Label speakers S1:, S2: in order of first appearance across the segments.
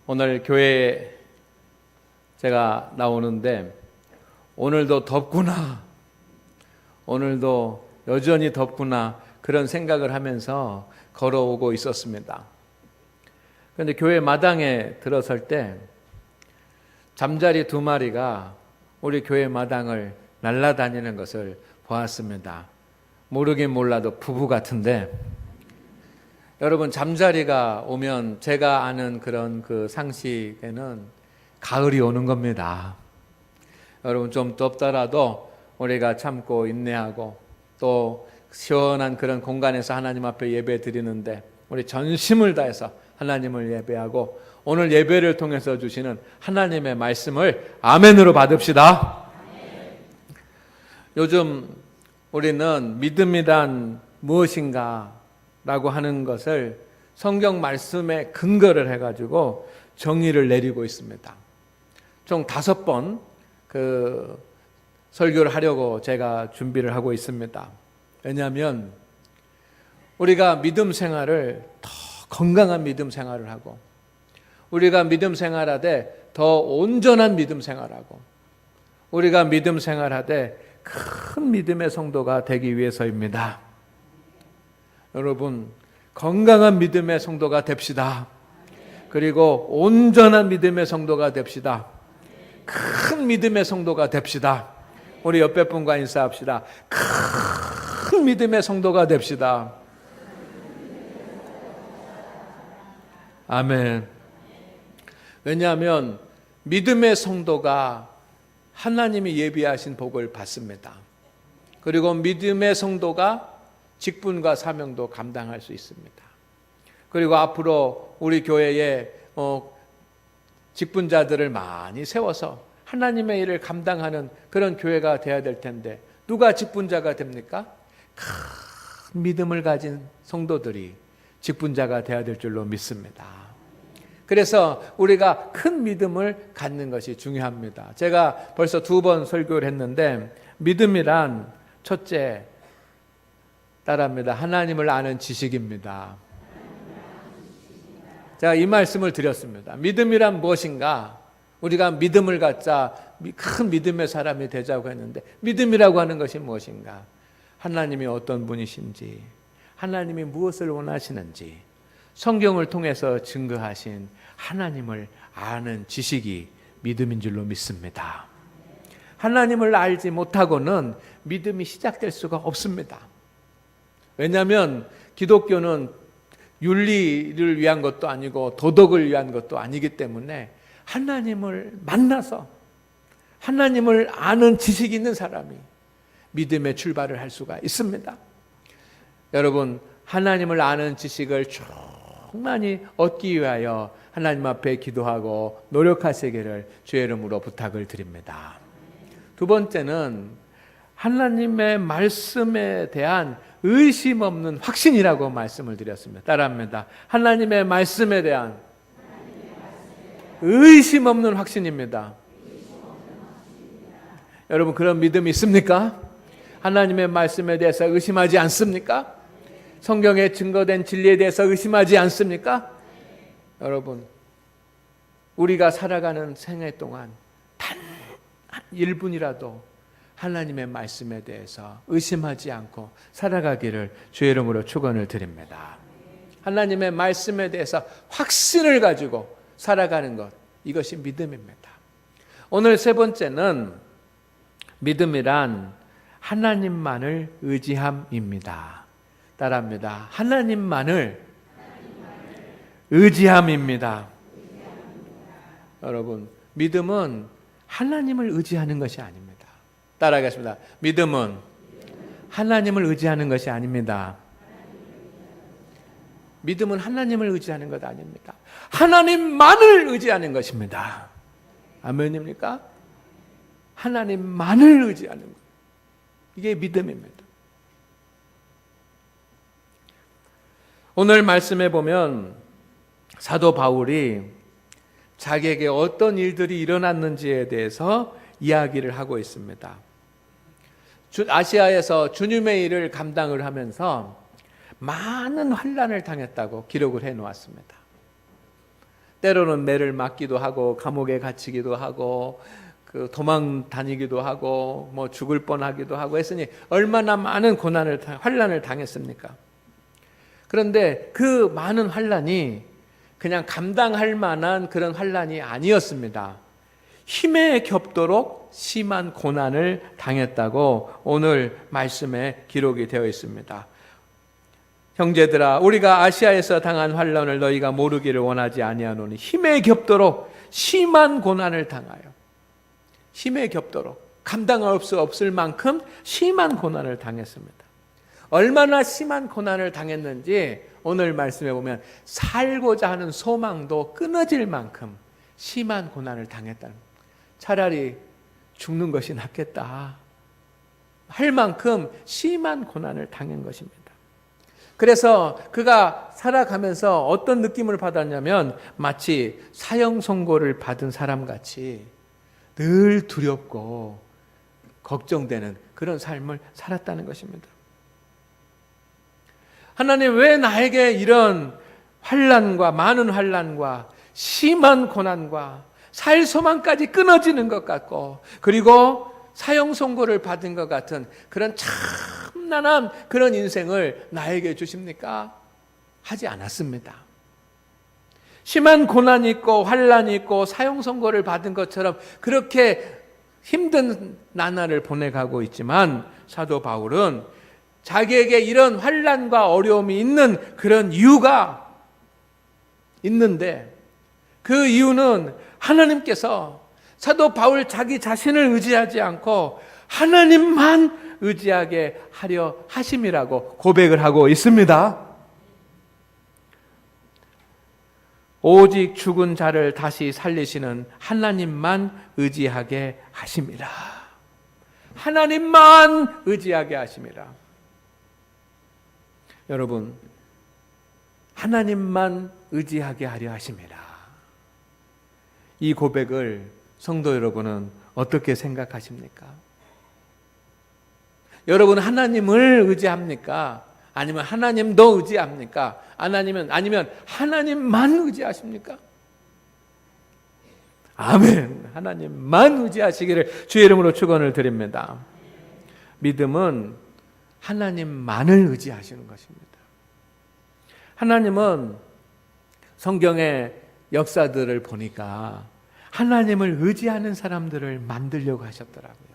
S1: 오늘 교회에 제가 나오는데 오늘도 덥구나, 오늘도 여전히 덥구나 그런 생각을 하면서 걸어오고 있었습니다. 그런데 교회 마당에 들어설 때 잠자리 2마리가 우리 교회 마당을 날아다니는 것을 보았습니다. 모르긴 몰라도 부부 같은데, 여러분 잠자리가 오면 제가 아는 그런 그 상식에는 가을이 오는 겁니다. 여러분 좀 덥더라도 우리가 참고 인내하고 또 시원한 그런 공간에서 하나님 앞에 예배 드리는데 우리 전심을 다해서 하나님을 예배하고 오늘 예배를 통해서 주시는 하나님의 말씀을 아멘으로 받읍시다. 요즘 우리는 믿음이란 무엇인가 라고 하는 것을 성경 말씀에 근거를 해가지고 정의를 내리고 있습니다. 총 5번 그 설교를 하려고 제가 준비를 하고 있습니다. 왜냐하면 우리가 믿음 생활을 더 건강한 믿음 생활을 하고 우리가 믿음 생활하되 더 온전한 믿음 생활하고 우리가 믿음 생활하되 큰 믿음의 성도가 되기 위해서입니다. 여러분 건강한 믿음의 성도가 됩시다. 그리고 온전한 믿음의 성도가 됩시다. 큰 믿음의 성도가 됩시다. 우리 옆에 분과 인사합시다. 큰 믿음의 성도가 됩시다. 아멘. 왜냐하면 믿음의 성도가 하나님이 예비하신 복을 받습니다. 그리고 믿음의 성도가 직분과 사명도 감당할 수 있습니다. 그리고 앞으로 우리 교회에 직분자들을 많이 세워서 하나님의 일을 감당하는 그런 교회가 되어야 될 텐데 누가 직분자가 됩니까? 큰 믿음을 가진 성도들이 직분자가 되어야 될 줄로 믿습니다. 그래서 우리가 큰 믿음을 갖는 것이 중요합니다. 제가 벌써 2번 설교를 했는데 믿음이란 첫째, 따라합니다. 하나님을 아는 지식입니다. 제가 이 말씀을 드렸습니다. 믿음이란 무엇인가? 우리가 믿음을 갖자 큰 믿음의 사람이 되자고 했는데 믿음이라고 하는 것이 무엇인가? 하나님이 어떤 분이신지, 하나님이 무엇을 원하시는지 성경을 통해서 증거하신 하나님을 아는 지식이 믿음인 줄로 믿습니다. 하나님을 알지 못하고는 믿음이 시작될 수가 없습니다. 왜냐하면 기독교는 윤리를 위한 것도 아니고 도덕을 위한 것도 아니기 때문에 하나님을 만나서 하나님을 아는 지식이 있는 사람이 믿음의 출발을 할 수가 있습니다. 여러분 하나님을 아는 지식을 충만히 얻기 위하여 하나님 앞에 기도하고 노력하시기를 주의 이름으로 부탁을 드립니다. 2번째는 하나님의 말씀에 대한 의심 없는 확신이라고 말씀을 드렸습니다. 따라합니다. 하나님의 말씀에 대한 의심 없는 확신입니다. 여러분 그런 믿음이 있습니까? 하나님의 말씀에 대해서 의심하지 않습니까? 성경에 증거된 진리에 대해서 의심하지 않습니까? 여러분 우리가 살아가는 생애 동안 단 1분이라도 하나님의 말씀에 대해서 의심하지 않고 살아가기를 주의 이름으로 축원을 드립니다. 하나님의 말씀에 대해서 확신을 가지고 살아가는 것, 이것이 믿음입니다. 오늘 3번째는 믿음이란 하나님만을 의지함입니다. 따라합니다. 하나님만을 의지함입니다. 여러분 믿음은 하나님을 의지하는 것이 아닙니다. 따라하겠습니다. 믿음은 하나님을 의지하는 것이 아닙니다. 믿음은 하나님을 의지하는 것 아닙니다. 하나님만을 의지하는 것입니다. 아멘입니까? 하나님만을 의지하는 것. 이게 믿음입니다. 오늘 말씀에 보면 사도 바울이 자기에게 어떤 일들이 일어났는지에 대해서 이야기를 하고 있습니다. 아시아에서 주님의 일을 감당을 하면서 많은 환난을 당했다고 기록을 해놓았습니다. 때로는 매를 맞기도 하고 감옥에 갇히기도 하고 그 도망 다니기도 하고 뭐 죽을 뻔하기도 하고 했으니 얼마나 많은 고난을 환난을 당했습니까? 그런데 그 많은 환난이 그냥 감당할 만한 그런 환난이 아니었습니다. 힘에 겹도록 심한 고난을 당했다고 오늘 말씀에 기록이 되어 있습니다. 형제들아, 우리가 아시아에서 당한 환난을 너희가 모르기를 원하지 아니하노니 힘에 겹도록 심한 고난을 당하여, 힘에 겹도록 감당할 수 없을 만큼 심한 고난을 당했습니다. 얼마나 심한 고난을 당했는지 오늘 말씀에 보면 살고자 하는 소망도 끊어질 만큼 심한 고난을 당했다는 거예요. 차라리 죽는 것이 낫겠다 할 만큼 심한 고난을 당한 것입니다. 그래서 그가 살아가면서 어떤 느낌을 받았냐면 마치 사형 선고를 받은 사람같이 늘 두렵고 걱정되는 그런 삶을 살았다는 것입니다. 하나님, 왜 나에게 이런 환난과 많은 환난과 심한 고난과 살 소망까지 끊어지는 것 같고, 그리고 사형 선고를 받은 것 같은 그런 참난한 그런 인생을 나에게 주십니까? 하지 않았습니다. 심한 고난이 있고 환난이 있고 사형 선고를 받은 것처럼 그렇게 힘든 나날을 보내가고 있지만 사도 바울은 자기에게 이런 환난과 어려움이 있는 그런 이유가 있는데, 그 이유는 하나님께서 사도 바울 자기 자신을 의지하지 않고 하나님만 의지하게 하려 하심이라고 고백을 하고 있습니다. 오직 죽은 자를 다시 살리시는 하나님만 의지하게 하심이라. 하나님만 의지하게 하심이라. 여러분, 하나님만 의지하게 하려 하심이라. 이 고백을 성도 여러분은 어떻게 생각하십니까? 여러분, 하나님을 의지합니까? 아니면 하나님도 의지합니까? 아니면 하나님만 의지하십니까? 아멘. 하나님만 의지하시기를 주의 이름으로 축원을 드립니다. 믿음은 하나님만을 의지하시는 것입니다. 하나님은 성경의 역사들을 보니까 하나님을 의지하는 사람들을 만들려고 하셨더라고요.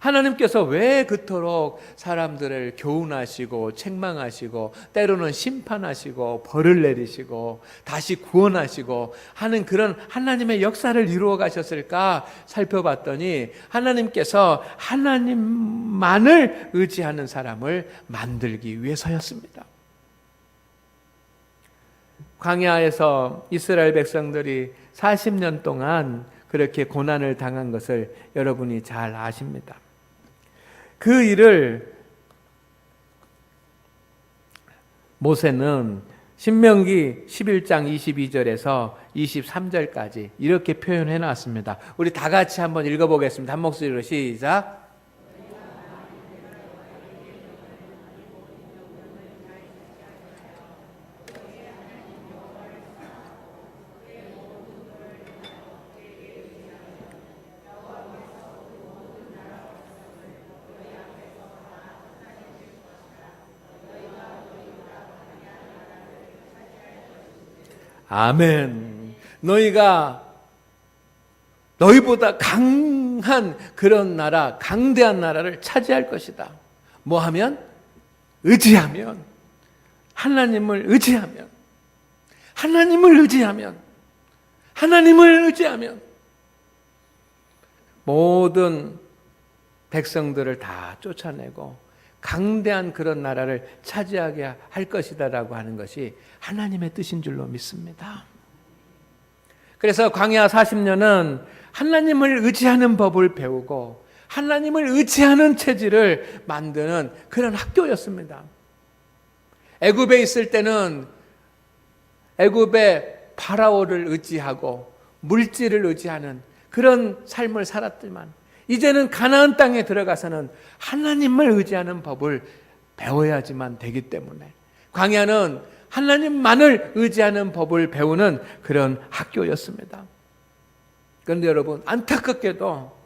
S1: 하나님께서 왜 그토록 사람들을 교훈하시고 책망하시고 때로는 심판하시고 벌을 내리시고 다시 구원하시고 하는 그런 하나님의 역사를 이루어 가셨을까 살펴봤더니 하나님께서 하나님만을 의지하는 사람을 만들기 위해서였습니다. 광야에서 이스라엘 백성들이 40년 동안 그렇게 고난을 당한 것을 여러분이 잘 아십니다. 그 일을 모세는 신명기 11장 22절에서 23절까지 이렇게 표현해 놨습니다. 우리 다 같이 한번 읽어보겠습니다. 한 목소리로 시작. 아멘. 너희보다 강한 그런 나라, 강대한 나라를 차지할 것이다. 뭐 하면? 의지하면. 하나님을 의지하면. 하나님을 의지하면. 하나님을 의지하면. 모든 백성들을 다 쫓아내고 강대한 그런 나라를 차지하게 할 것이다라고 하는 것이 하나님의 뜻인 줄로 믿습니다. 그래서 광야 40년은 하나님을 의지하는 법을 배우고 하나님을 의지하는 체질을 만드는 그런 학교였습니다. 애굽에 있을 때는 애굽의 파라오를 의지하고 물질을 의지하는 그런 삶을 살았지만 이제는 가나안 땅에 들어가서는 하나님을 의지하는 법을 배워야지만 되기 때문에 광야는 하나님만을 의지하는 법을 배우는 그런 학교였습니다. 그런데 여러분, 안타깝게도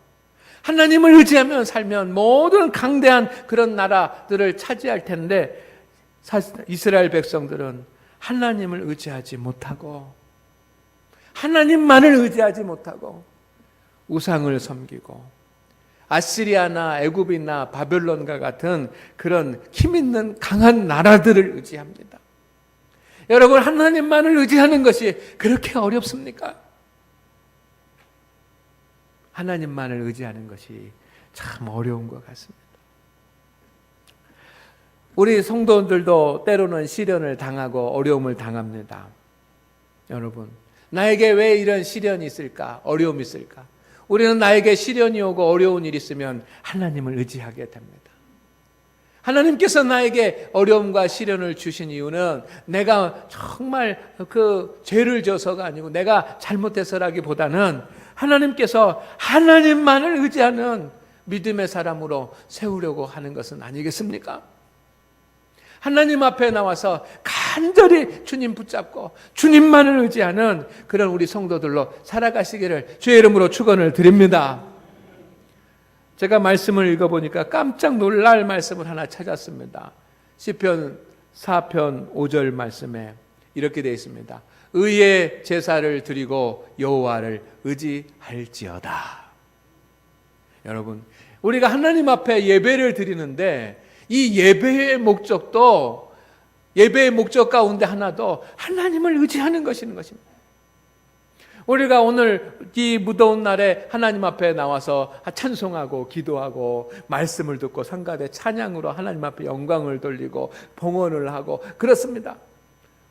S1: 하나님을 의지하며 살면 모든 강대한 그런 나라들을 차지할 텐데 이스라엘 백성들은 하나님을 의지하지 못하고 하나님만을 의지하지 못하고 우상을 섬기고 아시리아나 애굽이나 바벨론과 같은 그런 힘있는 강한 나라들을 의지합니다. 여러분, 하나님만을 의지하는 것이 그렇게 어렵습니까? 하나님만을 의지하는 것이 참 어려운 것 같습니다. 우리 성도들도 때로는 시련을 당하고 어려움을 당합니다. 여러분, 나에게 왜 이런 시련이 있을까? 어려움이 있을까? 우리는 나에게 시련이 오고 어려운 일이 있으면 하나님을 의지하게 됩니다. 하나님께서 나에게 어려움과 시련을 주신 이유는 내가 정말 그 죄를 져서가 아니고 내가 잘못해서라기보다는 하나님께서 하나님만을 의지하는 믿음의 사람으로 세우려고 하는 것은 아니겠습니까? 하나님 앞에 나와서 간절히 주님 붙잡고 주님만을 의지하는 그런 우리 성도들로 살아가시기를 주의 이름으로 축원을 드립니다. 제가 말씀을 읽어보니까 깜짝 놀랄 말씀을 하나 찾았습니다. 시편 4편 5절 말씀에 이렇게 되어 있습니다. 의의 제사를 드리고 여호와를 의지할지어다. 여러분, 우리가 하나님 앞에 예배를 드리는데 이 예배의 목적도 예배의 목적 가운데 하나도 하나님을 의지하는 것입니다. 우리가 오늘 이 무더운 날에 하나님 앞에 나와서 찬송하고 기도하고 말씀을 듣고 성가대 찬양으로 하나님 앞에 영광을 돌리고 봉헌을 하고 그렇습니다.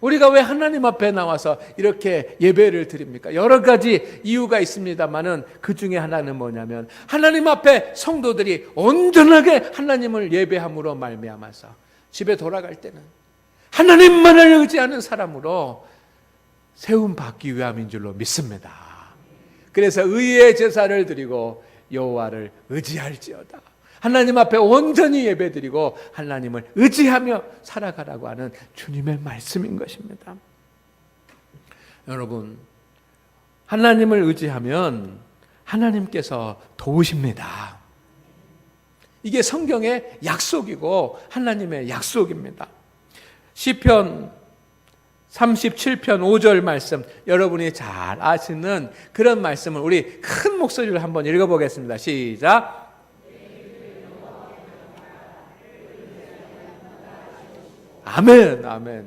S1: 우리가 왜 하나님 앞에 나와서 이렇게 예배를 드립니까? 여러 가지 이유가 있습니다만은 그 중에 하나는 뭐냐면 하나님 앞에 성도들이 온전하게 하나님을 예배함으로 말미암아서 집에 돌아갈 때는 하나님만을 의지하는 사람으로 세움 받기 위함인 줄로 믿습니다. 그래서 의의 제사를 드리고 여호와를 의지할지어다. 하나님 앞에 온전히 예배드리고 하나님을 의지하며 살아가라고 하는 주님의 말씀인 것입니다. 여러분, 하나님을 의지하면 하나님께서 도우십니다. 이게 성경의 약속이고 하나님의 약속입니다. 시편 37편 5절 말씀, 여러분이 잘 아시는 그런 말씀을 우리 큰 목소리로 한번 읽어보겠습니다. 시작. 아멘, 아멘.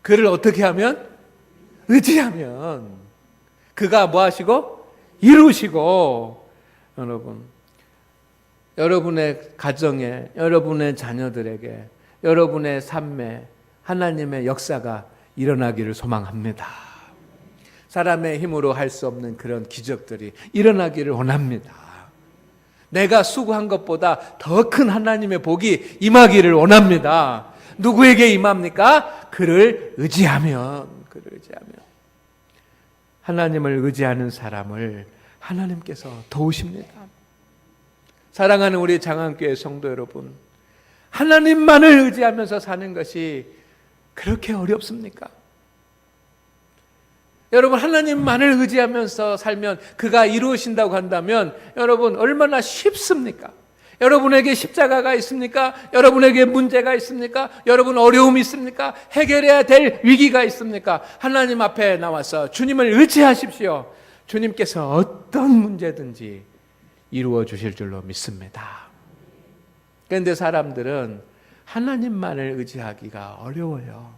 S1: 그를 어떻게 하면? 의지하면. 그가 뭐 하시고? 이루시고. 여러분, 여러분의 가정에, 여러분의 자녀들에게, 여러분의 삶에 하나님의 역사가 일어나기를 소망합니다. 사람의 힘으로 할 수 없는 그런 기적들이 일어나기를 원합니다. 내가 수고한 것보다 더 큰 하나님의 복이 임하기를 원합니다. 누구에게 임합니까? 그를 의지하면, 하나님을 의지하는 사람을 하나님께서 도우십니다. 사랑하는 우리 장안교회 성도 여러분, 하나님만을 의지하면서 사는 것이 그렇게 어렵습니까? 여러분, 하나님만을 의지하면서 살면 그가 이루신다고 한다면 여러분 얼마나 쉽습니까? 여러분에게 십자가가 있습니까? 여러분에게 문제가 있습니까? 여러분 어려움이 있습니까? 해결해야 될 위기가 있습니까? 하나님 앞에 나와서 주님을 의지하십시오. 주님께서 어떤 문제든지 이루어 주실 줄로 믿습니다. 그런데 사람들은 하나님만을 의지하기가 어려워요.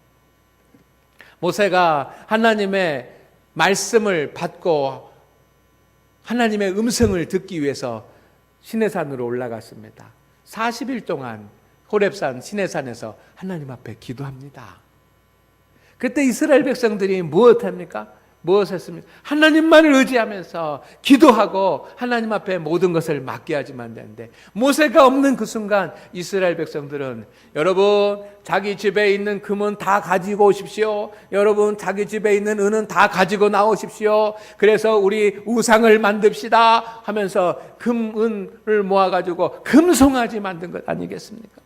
S1: 모세가 하나님의 말씀을 받고 하나님의 음성을 듣기 위해서 시내산으로 올라갔습니다. 40일 동안 호렙산 시내산에서 하나님 앞에 기도합니다. 그때 이스라엘 백성들이 무엇합니까? 무엇했습니까? 하나님만을 의지하면서 기도하고 하나님 앞에 모든 것을 맡겨야지만 되는데 모세가 없는 그 순간 이스라엘 백성들은 여러분 자기 집에 있는 금은 다 가지고 오십시오. 여러분 자기 집에 있는 은은 다 가지고 나오십시오. 그래서 우리 우상을 만듭시다 하면서 금, 은을 모아가지고 금송아지 만든 것 아니겠습니까?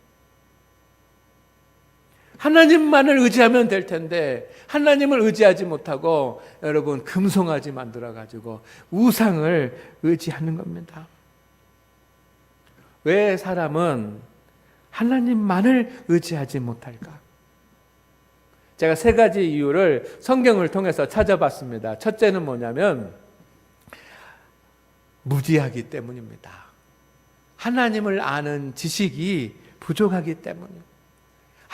S1: 하나님만을 의지하면 될 텐데 하나님을 의지하지 못하고 여러분 금송아지 만들어가지고 우상을 의지하는 겁니다. 왜 사람은 하나님만을 의지하지 못할까? 제가 3가지 이유를 성경을 통해서 찾아봤습니다. 첫째는 뭐냐면 무지하기 때문입니다. 하나님을 아는 지식이 부족하기 때문이에요.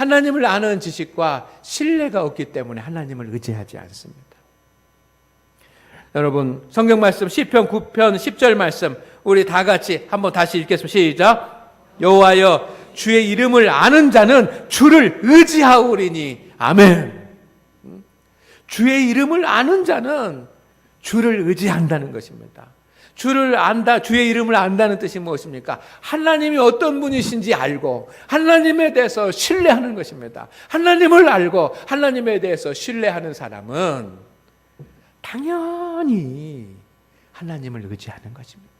S1: 하나님을 아는 지식과 신뢰가 없기 때문에 하나님을 의지하지 않습니다. 여러분 성경 말씀 시편 9편 10절 말씀 우리 다 같이 한번 다시 읽겠습니다. 시작. 여호와여 주의 이름을 아는 자는 주를 의지하오리니. 아멘. 주의 이름을 아는 자는 주를 의지한다는 것입니다. 주를 안다, 주의 이름을 안다는 뜻이 무엇입니까? 하나님이 어떤 분이신지 알고 하나님에 대해서 신뢰하는 것입니다. 하나님을 알고 하나님에 대해서 신뢰하는 사람은 당연히 하나님을 의지하는 것입니다.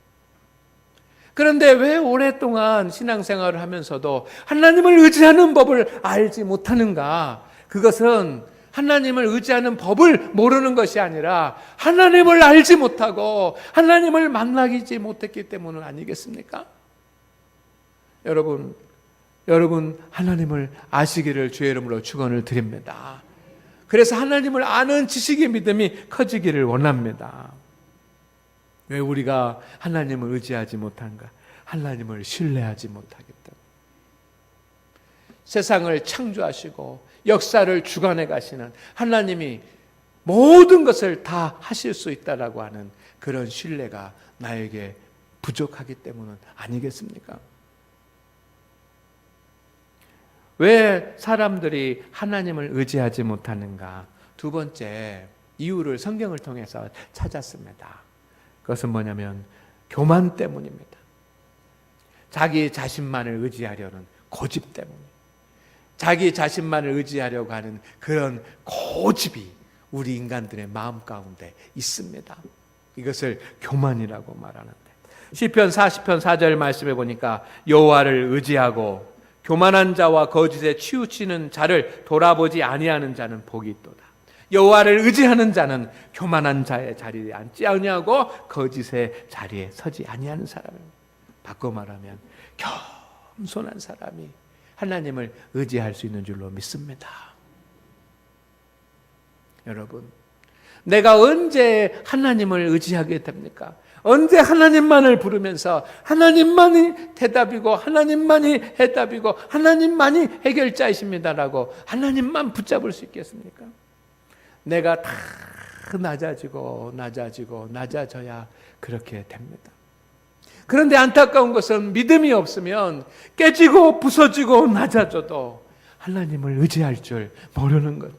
S1: 그런데 왜 오랫동안 신앙생활을 하면서도 하나님을 의지하는 법을 알지 못하는가? 그것은 하나님을 의지하는 법을 모르는 것이 아니라 하나님을 알지 못하고 하나님을 만나지 못했기 때문은 아니겠습니까? 여러분 하나님을 아시기를 주의 이름으로 축원을 드립니다. 그래서 하나님을 아는 지식의 믿음이 커지기를 원합니다. 왜 우리가 하나님을 의지하지 못한가? 하나님을 신뢰하지 못하기 때문에. 세상을 창조하시고 역사를 주관해 가시는 하나님이 모든 것을 다 하실 수 있다라고 하는 그런 신뢰가 나에게 부족하기 때문은 아니겠습니까? 왜 사람들이 하나님을 의지하지 못하는가? 2번째 이유를 성경을 통해서 찾았습니다. 그것은 뭐냐면 교만 때문입니다. 자기 자신만을 의지하려는 고집 때문입니다. 자기 자신만을 의지하려고 하는 그런 고집이 우리 인간들의 마음 가운데 있습니다. 이것을 교만이라고 말하는데 시편 40편 4절 말씀해 보니까 여호와를 의지하고 교만한 자와 거짓에 치우치는 자를 돌아보지 아니하는 자는 복이 있도다. 여호와를 의지하는 자는 교만한 자의 자리에 앉지 아니하고 거짓의 자리에 서지 아니하는 사람입니다. 바꿔 말하면 겸손한 사람이 하나님을 의지할 수 있는 줄로 믿습니다. 여러분, 내가 언제 하나님을 의지하게 됩니까? 언제 하나님만을 부르면서 하나님만이 대답이고 하나님만이 해답이고 하나님만이 해결자이십니다라고 하나님만 붙잡을 수 있겠습니까? 내가 다 낮아져야 그렇게 됩니다. 그런데 안타까운 것은 믿음이 없으면 깨지고 부서지고 낮아져도 하나님을 의지할 줄 모르는 것.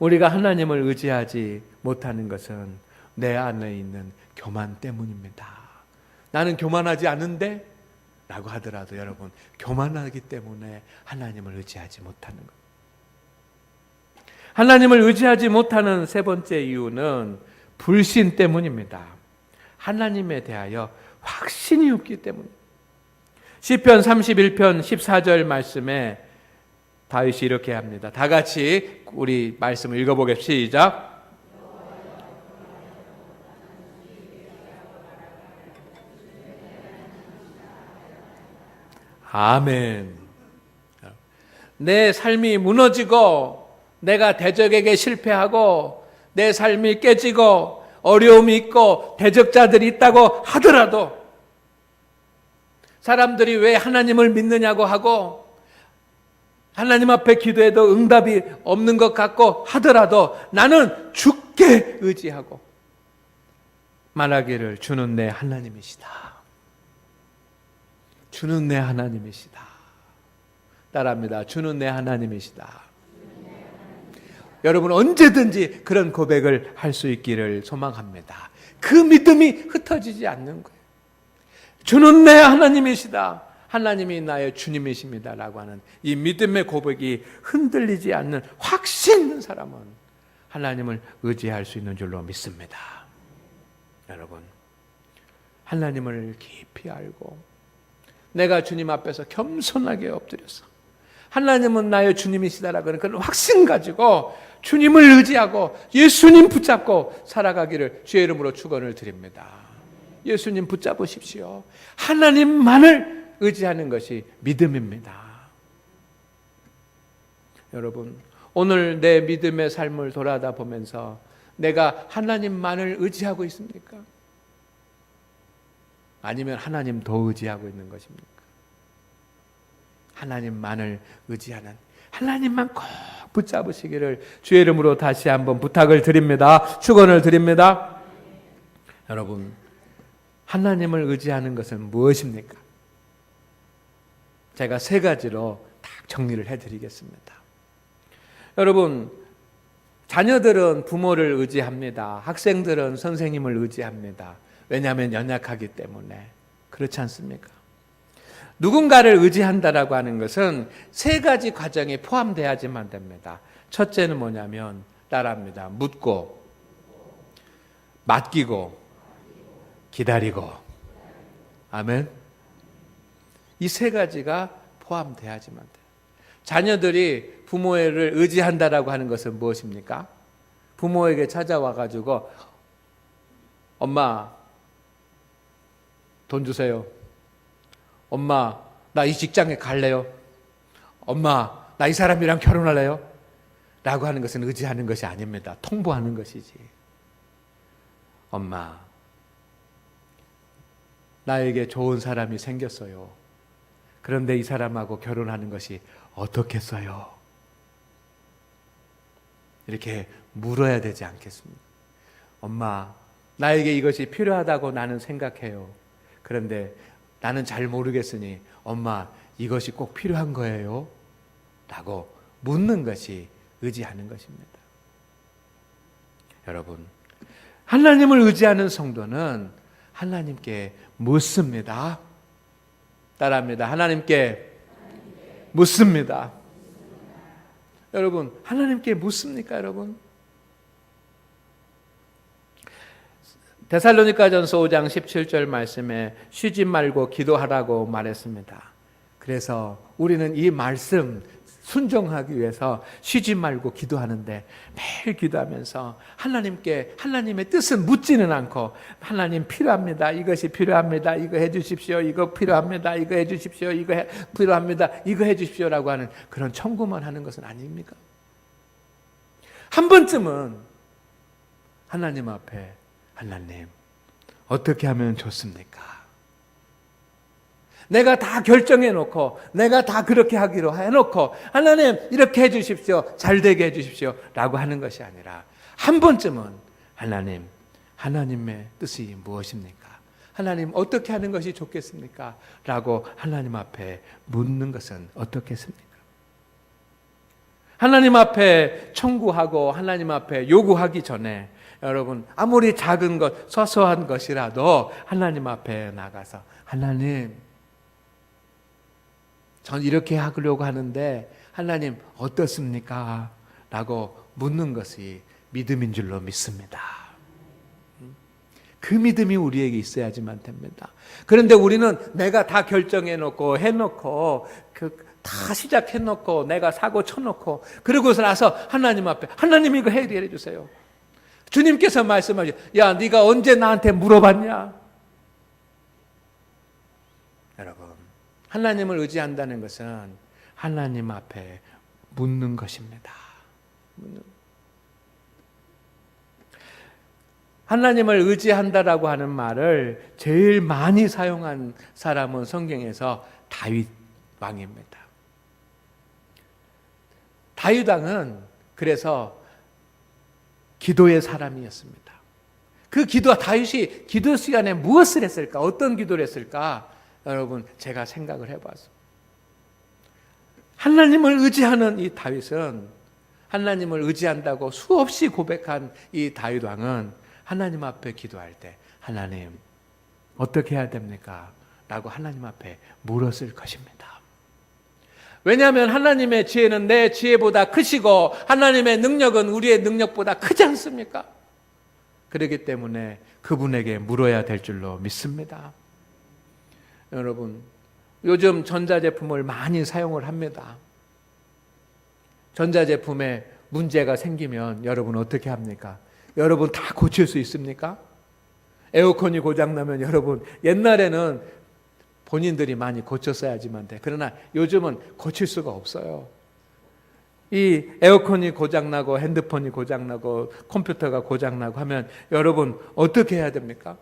S1: 우리가 하나님을 의지하지 못하는 것은 내 안에 있는 교만 때문입니다. 나는 교만하지 않은데 라고 하더라도 여러분 교만하기 때문에 하나님을 의지하지 못하는 것. 하나님을 의지하지 못하는 3번째 이유는 불신 때문입니다. 하나님에 대하여 확신이 없기 때문입니다. 시편 31편 14절 말씀에 다윗이 이렇게 합니다. 다 같이 우리 말씀을 읽어보겠습니다. 시작. 아멘. 내 삶이 무너지고 내가 대적에게 실패하고 내 삶이 깨지고 어려움이 있고 대적자들이 있다고 하더라도 사람들이 왜 하나님을 믿느냐고 하고 하나님 앞에 기도해도 응답이 없는 것 같고 하더라도 나는 주께 의지하고 말하기를 주는 내 하나님이시다. 주는 내 하나님이시다. 따라합니다. 주는 내 하나님이시다. 여러분 언제든지 그런 고백을 할 수 있기를 소망합니다. 그 믿음이 흩어지지 않는 거예요. 주는 내 하나님이시다. 하나님이 나의 주님이십니다. 라고 하는 이 믿음의 고백이 흔들리지 않는 확신 있는 사람은 하나님을 의지할 수 있는 줄로 믿습니다. 여러분 하나님을 깊이 알고 내가 주님 앞에서 겸손하게 엎드려서 하나님은 나의 주님이시다라고 그런 확신 가지고 주님을 의지하고 예수님 붙잡고 살아가기를 주의 이름으로 축원을 드립니다. 예수님 붙잡으십시오. 하나님만을 의지하는 것이 믿음입니다. 여러분, 오늘 내 믿음의 삶을 돌아다 보면서 내가 하나님만을 의지하고 있습니까? 아니면 하나님 더 의지하고 있는 것입니까? 하나님만을 의지하는, 하나님만 꼭 붙잡으시기를 주의 이름으로 다시 한번 부탁을 드립니다. 축원을 드립니다. 여러분, 하나님을 의지하는 것은 무엇입니까? 제가 세 가지로 딱 정리를 해드리겠습니다. 여러분, 자녀들은 부모를 의지합니다. 학생들은 선생님을 의지합니다. 왜냐하면 연약하기 때문에. 그렇지 않습니까? 누군가를 의지한다라고 하는 것은 세 가지 과정이 포함되어야지만 됩니다. 첫째는 뭐냐면 따라합니다. 묻고, 맡기고, 기다리고. 아멘. 이 세 가지가 포함되어야지만 돼요. 자녀들이 부모를 의지한다라고 하는 것은 무엇입니까? 부모에게 찾아와가지고 엄마 돈 주세요. 엄마 나 이 직장에 갈래요. 엄마 나 이 사람이랑 결혼할래요. 라고 하는 것은 의지하는 것이 아닙니다. 통보하는 것이지. 엄마 나에게 좋은 사람이 생겼어요. 그런데 이 사람하고 결혼하는 것이 어떻겠어요? 이렇게 물어야 되지 않겠습니까? 엄마, 나에게 이것이 필요하다고 나는 생각해요. 그런데 나는 잘 모르겠으니 엄마, 이것이 꼭 필요한 거예요? 라고 묻는 것이 의지하는 것입니다. 여러분, 하나님을 의지하는 성도는 하나님께 묻습니다. 따라합니다. 하나님께 묻습니다. 여러분, 하나님께 묻습니까, 여러분? 데살로니가전서 5장 17절 말씀에 쉬지 말고 기도하라고 말했습니다. 그래서 우리는 이 말씀 순종하기 위해서 쉬지 말고 기도하는데 매일 기도하면서 하나님께 하나님의 뜻은 묻지는 않고 하나님 필요합니다. 이것이 필요합니다. 이거 해 주십시오. 이거 필요합니다. 이거 해 주십시오. 이거 필요합니다. 이거 해 주십시오라고 하는 그런 청구만 하는 것은 아닙니까? 한 번쯤은 하나님 앞에 하나님 어떻게 하면 좋습니까? 내가 다 결정해 놓고 내가 다 그렇게 하기로 해놓고 하나님 이렇게 해 주십시오. 잘 되게 해 주십시오. 라고 하는 것이 아니라 한 번쯤은 하나님, 하나님의 뜻이 무엇입니까? 하나님 어떻게 하는 것이 좋겠습니까? 라고 하나님 앞에 묻는 것은 어떻겠습니까? 하나님 앞에 청구하고 하나님 앞에 요구하기 전에 여러분 아무리 작은 것, 소소한 것이라도 하나님 앞에 나가서 하나님 전 이렇게 하려고 하는데 하나님 어떻습니까? 라고 묻는 것이 믿음인 줄로 믿습니다. 그 믿음이 우리에게 있어야지만 됩니다. 그런데 우리는 내가 다 결정해놓고 해놓고 다 시작해놓고 내가 사고 쳐놓고 그러고서 나서 하나님 앞에 하나님 이거 해결해 주세요. 주님께서 말씀하시죠. 야, 네가 언제 나한테 물어봤냐? 여러분, 하나님을 의지한다는 것은 하나님 앞에 묻는 것입니다. 하나님을 의지한다라고 하는 말을 제일 많이 사용한 사람은 성경에서 다윗 왕입니다. 다윗 왕은 그래서 기도의 사람이었습니다. 그 다윗이 기도 시간에 무엇을 했을까? 어떤 기도를 했을까? 여러분, 제가 생각을 해봤어요. 하나님을 의지하는 이 다윗은 하나님을 의지한다고 수없이 고백한 이 다윗 왕은 하나님 앞에 기도할 때 하나님 어떻게 해야 됩니까? 라고 하나님 앞에 물었을 것입니다. 왜냐하면 하나님의 지혜는 내 지혜보다 크시고 하나님의 능력은 우리의 능력보다 크지 않습니까? 그렇기 때문에 그분에게 물어야 될 줄로 믿습니다. 여러분, 요즘 전자제품을 많이 사용을 합니다. 전자제품에 문제가 생기면 여러분 어떻게 합니까? 여러분 다 고칠 수 있습니까? 에어컨이 고장나면 여러분 옛날에는 본인들이 많이 고쳤어야지만 돼. 그러나 요즘은 고칠 수가 없어요. 이 에어컨이 고장나고 핸드폰이 고장나고 컴퓨터가 고장나고 하면 여러분 어떻게 해야 됩니까?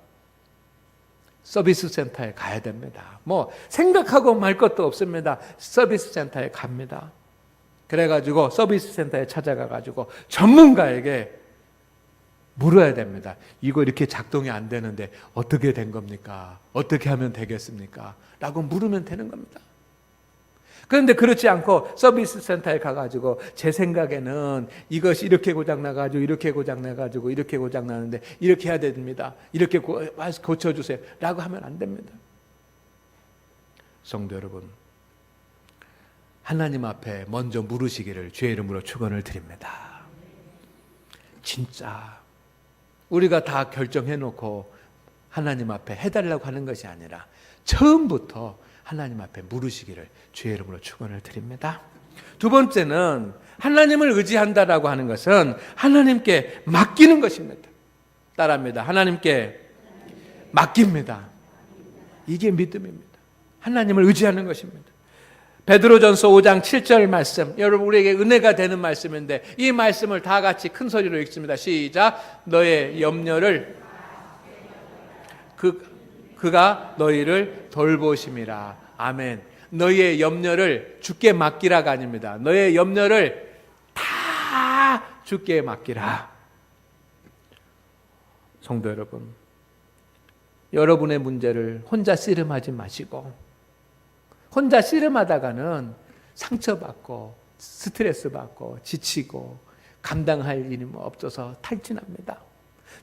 S1: 서비스 센터에 가야 됩니다. 뭐 생각하고 말 것도 없습니다. 서비스 센터에 갑니다. 그래가지고 서비스 센터에 찾아가가지고 전문가에게 물어야 됩니다. 이거 이렇게 작동이 안 되는데 어떻게 된 겁니까? 어떻게 하면 되겠습니까? 라고 물으면 되는 겁니다. 그런데 그렇지 않고 서비스 센터에 가가지고 제 생각에는 이것이 이렇게 고장나가지고 이렇게 고장나가지고 이렇게 고장나는데 이렇게 해야 됩니다. 이렇게 고쳐주세요. 라고 하면 안 됩니다. 성도 여러분, 하나님 앞에 먼저 물으시기를 주의 이름으로 축원을 드립니다. 진짜 우리가 다 결정해놓고 하나님 앞에 해달라고 하는 것이 아니라 처음부터 하나님 앞에 물으시기를 주의 이름으로 축원을 드립니다. 두 번째는 하나님을 의지한다라고 하는 것은 하나님께 맡기는 것입니다. 따라합니다. 하나님께 맡깁니다. 이게 믿음입니다. 하나님을 의지하는 것입니다. 베드로전서 5장 7절 말씀, 여러분 우리에게 은혜가 되는 말씀인데 이 말씀을 다 같이 큰 소리로 읽습니다. 시작. 너의 염려를 그가 너희를 돌보심이라. 아멘. 너희의 염려를 주께 맡기라가 아닙니다. 너의 염려를 다 주께 맡기라. 성도 여러분, 여러분의 문제를 혼자 씨름하지 마시고 혼자 씨름하다가는 상처받고 스트레스 받고 지치고 감당할 일이 없어서 탈진합니다.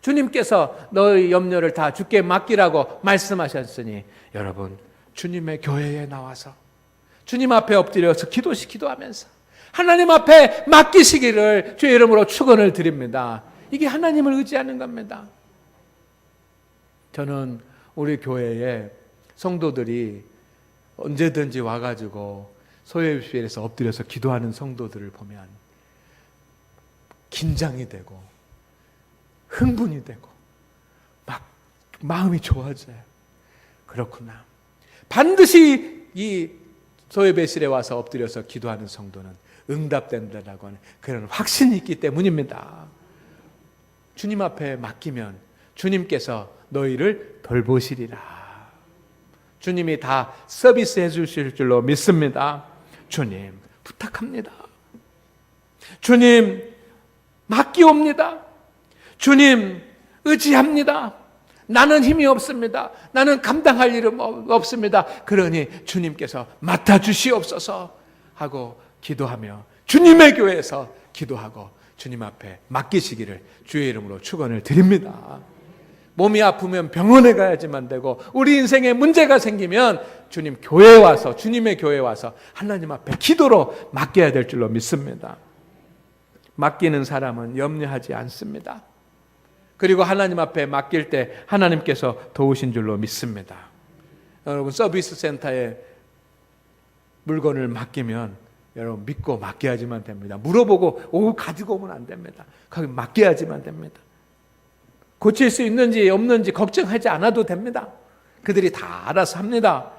S1: 주님께서 너의 염려를 다 주께 맡기라고 말씀하셨으니 여러분 주님의 교회에 나와서 주님 앞에 엎드려서 기도하면서 하나님 앞에 맡기시기를 주의 이름으로 축원을 드립니다. 이게 하나님을 의지하는 겁니다. 저는 우리 교회에 성도들이 언제든지 와가지고 소요입실에서 엎드려서 기도하는 성도들을 보면 긴장이 되고 흥분이 되고 막 마음이 좋아져요. 그렇구나. 반드시 이 소예배실에 와서 엎드려서 기도하는 성도는 응답된다라고 하는 그런 확신이 있기 때문입니다. 주님 앞에 맡기면 주님께서 너희를 돌보시리라. 주님이 다 서비스해 주실 줄로 믿습니다. 주님 부탁합니다. 주님 맡기옵니다. 주님 의지합니다. 나는 힘이 없습니다. 나는 감당할 일은 없습니다. 그러니 주님께서 맡아주시옵소서 하고 기도하며 주님의 교회에서 기도하고 주님 앞에 맡기시기를 주의 이름으로 축원을 드립니다. 몸이 아프면 병원에 가야지만 되고 우리 인생에 문제가 생기면 주님 교회에 와서 주님의 교회에 와서 하나님 앞에 기도로 맡겨야 될 줄로 믿습니다. 맡기는 사람은 염려하지 않습니다. 그리고 하나님 앞에 맡길 때 하나님께서 도우신 줄로 믿습니다. 여러분 서비스 센터에 물건을 맡기면 여러분 믿고 맡겨야지만 됩니다. 물어보고 가지고 오면 안 됩니다. 거기 맡겨야지만 됩니다. 고칠 수 있는지 없는지 걱정하지 않아도 됩니다. 그들이 다 알아서 합니다.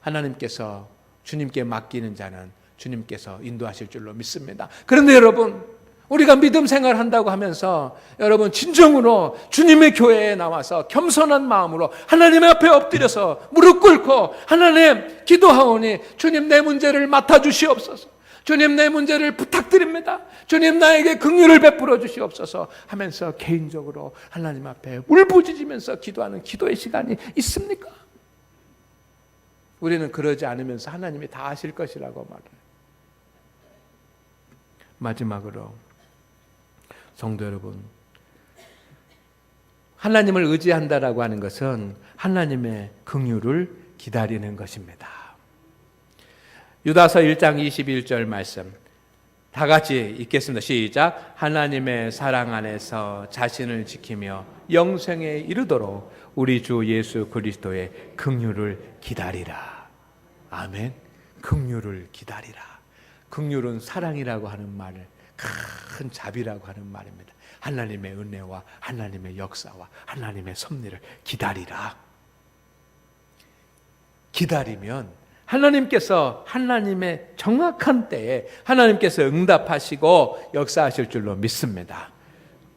S1: 하나님께서 주님께 맡기는 자는 주님께서 인도하실 줄로 믿습니다. 그런데 여러분 우리가 믿음 생활한다고 하면서 여러분 진정으로 주님의 교회에 나와서 겸손한 마음으로 하나님 앞에 엎드려서 무릎 꿇고 하나님 기도하오니 주님 내 문제를 맡아주시옵소서. 주님 내 문제를 부탁드립니다. 주님 나에게 긍휼을 베풀어 주시옵소서 하면서 개인적으로 하나님 앞에 울부짖으면서 기도하는 기도의 시간이 있습니까? 우리는 그러지 않으면서 하나님이 다 아실 것이라고 말해요. 마지막으로 성도 여러분, 하나님을 의지한다라고 하는 것은 하나님의 긍휼을 기다리는 것입니다. 유다서 1장 21절 말씀 다 같이 읽겠습니다. 시작. 하나님의 사랑 안에서 자신을 지키며 영생에 이르도록 우리 주 예수 그리스도의 긍휼을 기다리라. 아멘. 긍휼을 기다리라. 긍휼은 사랑이라고 하는 말을, 큰 자비라고 하는 말입니다. 하나님의 은혜와 하나님의 역사와 하나님의 섭리를 기다리라. 기다리면 하나님께서 하나님의 정확한 때에 하나님께서 응답하시고 역사하실 줄로 믿습니다.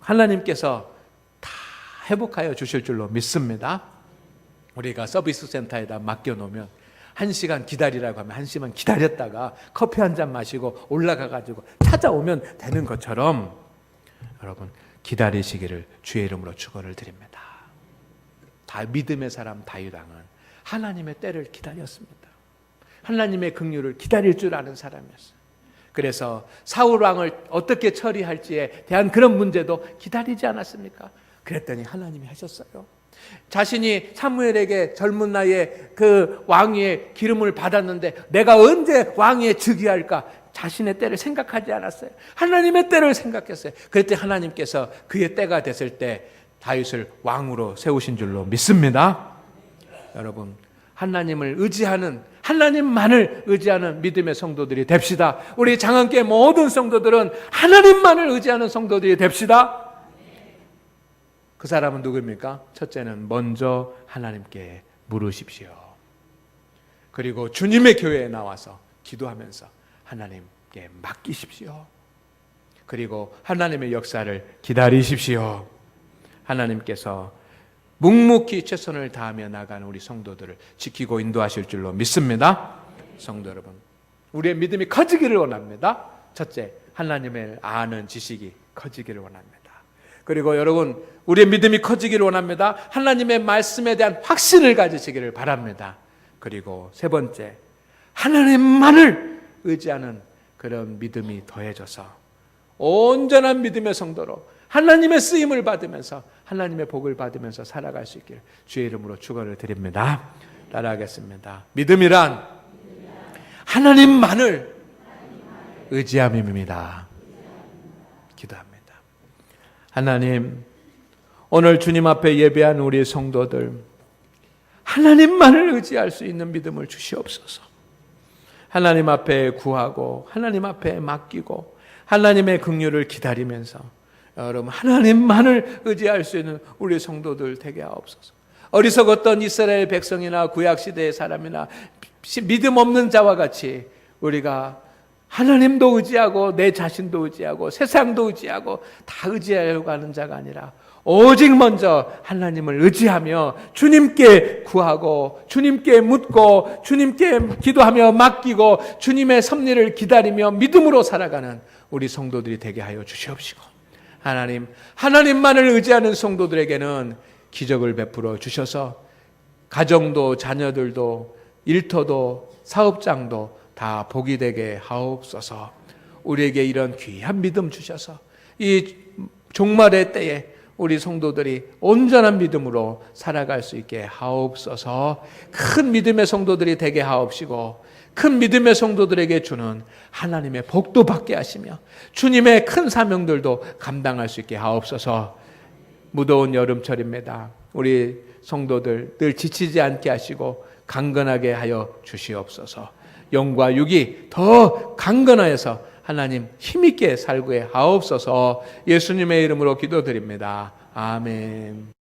S1: 하나님께서 다 회복하여 주실 줄로 믿습니다. 우리가 서비스 센터에다 맡겨놓으면 1시간 기다리라고 하면 1시간 기다렸다가 커피 한 잔 마시고 올라가가지고 찾아오면 되는 것처럼 여러분 기다리시기를 주의 이름으로 축원을 드립니다. 다 믿음의 사람 다윗왕은 하나님의 때를 기다렸습니다. 하나님의 긍휼을 기다릴 줄 아는 사람이었어요. 그래서 사울 왕을 어떻게 처리할지에 대한 그런 문제도 기다리지 않았습니까? 그랬더니 하나님이 하셨어요. 자신이 사무엘에게 젊은 나이에 그 왕위의 기름을 받았는데 내가 언제 왕위에 즉위할까? 자신의 때를 생각하지 않았어요. 하나님의 때를 생각했어요. 그랬더니 하나님께서 그의 때가 됐을 때 다윗을 왕으로 세우신 줄로 믿습니다. 여러분, 하나님을 의지하는, 하나님만을 의지하는 믿음의 성도들이 됩시다. 우리 장안교회 모든 성도들은 하나님만을 의지하는 성도들이 됩시다. 그 사람은 누구입니까? 첫째는 먼저 하나님께 물으십시오. 그리고 주님의 교회에 나와서 기도하면서 하나님께 맡기십시오. 그리고 하나님의 역사를 기다리십시오. 하나님께서 묵묵히 최선을 다하며 나가는 우리 성도들을 지키고 인도하실 줄로 믿습니다. 성도 여러분, 우리의 믿음이 커지기를 원합니다. 첫째, 하나님을 아는 지식이 커지기를 원합니다. 그리고 여러분, 우리의 믿음이 커지기를 원합니다. 하나님의 말씀에 대한 확신을 가지시기를 바랍니다. 그리고 세 번째, 하나님만을 의지하는 그런 믿음이 더해져서 온전한 믿음의 성도로 하나님의 쓰임을 받으면서 하나님의 복을 받으면서 살아갈 수 있기를 주의 이름으로 축원을 드립니다. 따라하겠습니다. 믿음이란 하나님만을 의지함입니다. 기도합니다. 하나님, 오늘 주님 앞에 예배한 우리 성도들 하나님만을 의지할 수 있는 믿음을 주시옵소서. 하나님 앞에 구하고 하나님 앞에 맡기고 하나님의 긍휼을 기다리면서 여러분 하나님만을 의지할 수 있는 우리 성도들 되게 하옵소서. 어리석었던 이스라엘 백성이나 구약시대의 사람이나 믿음 없는 자와 같이 우리가 하나님도 의지하고 내 자신도 의지하고 세상도 의지하고 다 의지하려고 하는 자가 아니라 오직 먼저 하나님을 의지하며 주님께 구하고 주님께 묻고 주님께 기도하며 맡기고 주님의 섭리를 기다리며 믿음으로 살아가는 우리 성도들이 되게 하여 주시옵시고, 하나님, 하나님만을 의지하는 성도들에게는 기적을 베풀어 주셔서 가정도 자녀들도 일터도 사업장도 다 복이 되게 하옵소서. 우리에게 이런 귀한 믿음 주셔서 이 종말의 때에 우리 성도들이 온전한 믿음으로 살아갈 수 있게 하옵소서. 큰 믿음의 성도들이 되게 하옵시고 큰 믿음의 성도들에게 주는 하나님의 복도 받게 하시며 주님의 큰 사명들도 감당할 수 있게 하옵소서. 무더운 여름철입니다. 우리 성도들 늘 지치지 않게 하시고 강건하게 하여 주시옵소서. 영과 육이 더 강건하여서 하나님 힘있게 살게 하옵소서. 예수님의 이름으로 기도드립니다. 아멘.